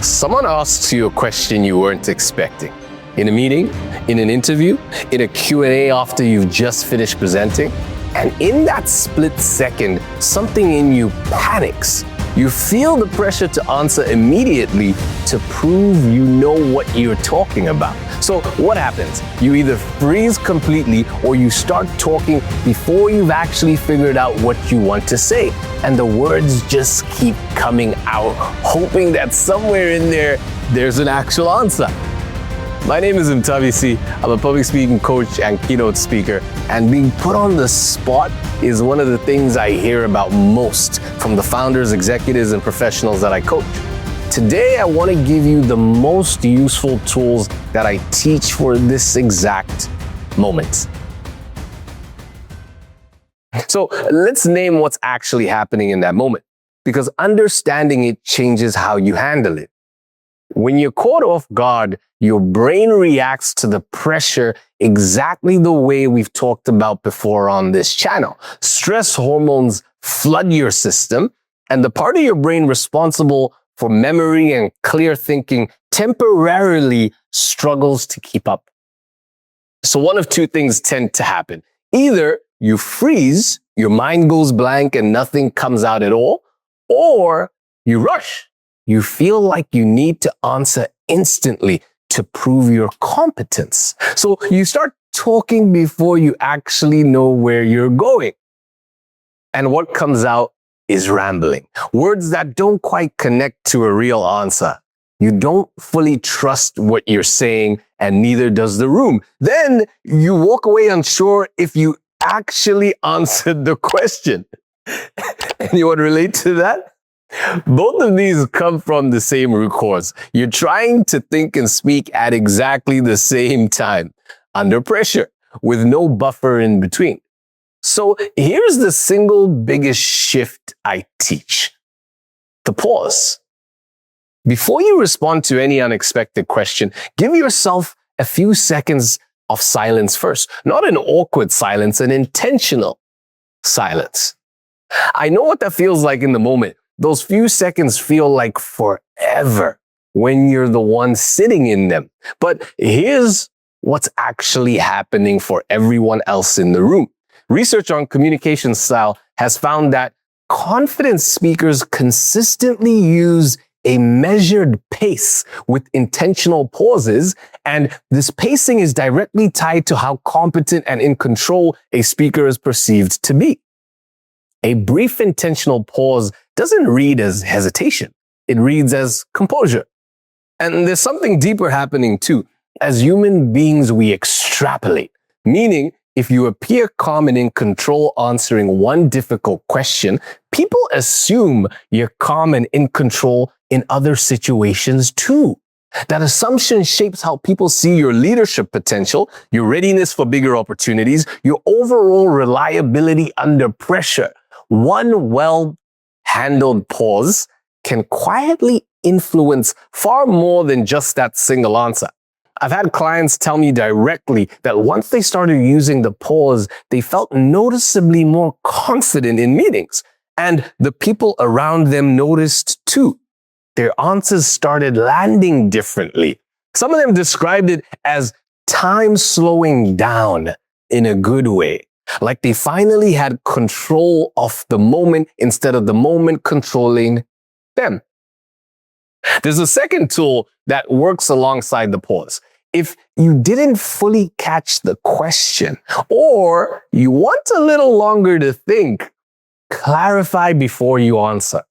Someone asks you a question you weren't expecting. In a meeting, in an interview, in a Q&A after you've just finished presenting. And in that split second, something in you panics. You feel the pressure to answer immediately to prove you know what you're talking about. So what happens? You either freeze completely or you start talking before you've actually figured out what you want to say. And the words just keep coming out, hoping that somewhere in there's an actual answer. My name is Mtavisi. I'm a public speaking coach and keynote speaker, and being put on the spot is one of the things I hear about most from the founders, executives, and professionals that I coach. Today, I want to give you the most useful tools that I teach for this exact moment. So let's name what's actually happening in that moment, because understanding it changes how you handle it. When you're caught off guard, your brain reacts to the pressure exactly the way we've talked about before on this channel. Stress hormones flood your system, and the part of your brain responsible for memory and clear thinking temporarily struggles to keep up. So one of two things tend to happen. Either you freeze, your mind goes blank and nothing comes out at all, or you rush. You feel like you need to answer instantly to prove your competence. So you start talking before you actually know where you're going. And what comes out is rambling. Words that don't quite connect to a real answer. You don't fully trust what you're saying, and neither does the room. Then you walk away unsure if you actually answered the question. Anyone relate to that? Both of these come from the same root cause. You're trying to think and speak at exactly the same time, under pressure, with no buffer in between. So here's the single biggest shift I teach: the pause. Before you respond to any unexpected question, give yourself a few seconds of silence first. Not an awkward silence, an intentional silence. I know what that feels like in the moment. Those few seconds feel like forever when you're the one sitting in them. But here's what's actually happening for everyone else in the room. Research on communication style has found that confident speakers consistently use a measured pace with intentional pauses, and this pacing is directly tied to how competent and in control a speaker is perceived to be. A brief intentional pause doesn't read as hesitation. It reads as composure. And there's something deeper happening too. As human beings, we extrapolate, meaning if you appear calm and in control answering one difficult question, people assume you're calm and in control in other situations too. That assumption shapes how people see your leadership potential, your readiness for bigger opportunities, your overall reliability under pressure. One well-handled pause can quietly influence far more than just that single answer. I've had clients tell me directly that once they started using the pause, they felt noticeably more confident in meetings. And the people around them noticed too. Their answers started landing differently. Some of them described it as time slowing down in a good way. Like they finally had control of the moment instead of the moment controlling them. There's a second tool that works alongside the pause. If you didn't fully catch the question, or you want a little longer to think, clarify before you answer.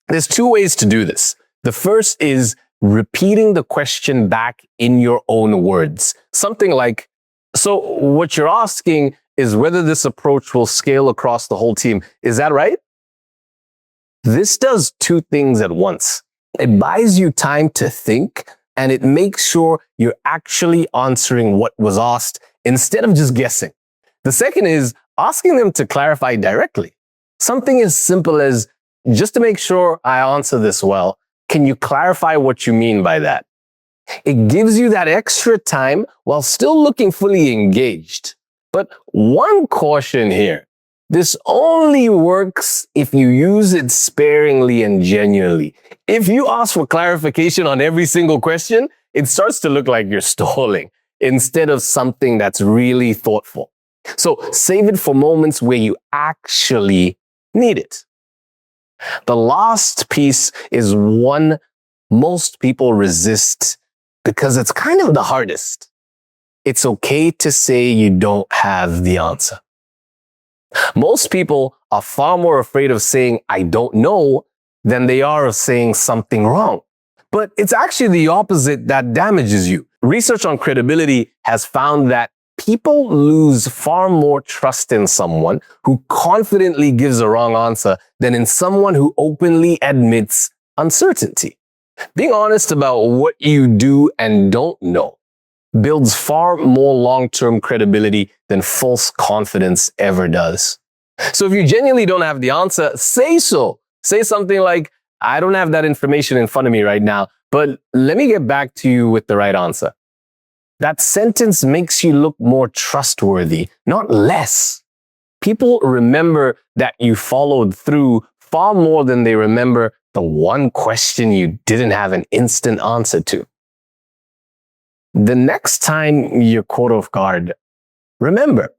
There's two ways to do this. The first is repeating the question back in your own words. Something like, so what you're asking is whether this approach will scale across the whole team. Is that right? This does two things at once. It buys you time to think, and it makes sure you're actually answering what was asked instead of just guessing. The second is asking them to clarify directly. Something as simple as, just to make sure I answer this well, can you clarify what you mean by that? It gives you that extra time while still looking fully engaged. But one caution here, This only works if you use it sparingly and genuinely. If you ask for clarification on every single question, it starts to look like you're stalling instead of something that's really thoughtful. So save it for moments where you actually need it. The last piece is one most people resist because it's kind of the hardest. It's okay to say you don't have the answer. Most people are far more afraid of saying, I don't know, than they are of saying something wrong. But it's actually the opposite that damages you. Research on credibility has found that people lose far more trust in someone who confidently gives a wrong answer than in someone who openly admits uncertainty. Being honest about what you do and don't know builds far more long-term credibility than false confidence ever does. So if you genuinely don't have the answer, say so. Say something like, I don't have that information in front of me right now, but let me get back to you with the right answer. That sentence makes you look more trustworthy, not less. People remember that you followed through far more than they remember the one question you didn't have an instant answer to. The next time you're caught off guard, remember,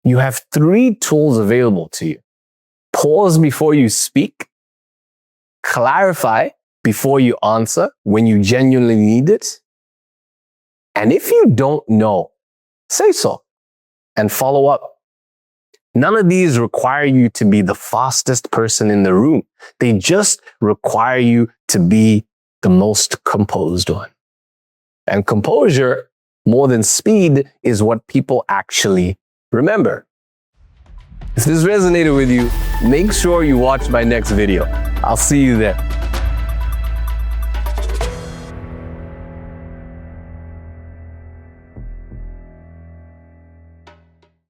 you have 3 tools available to you. Pause before you speak, clarify before you answer when you genuinely need it, and if you don't know, say so and follow up. None of these require you to be the fastest person in the room. They just require you to be the most composed one. And composure, more than speed, is what people actually remember. If this resonated with you, make sure you watch my next video. I'll see you there.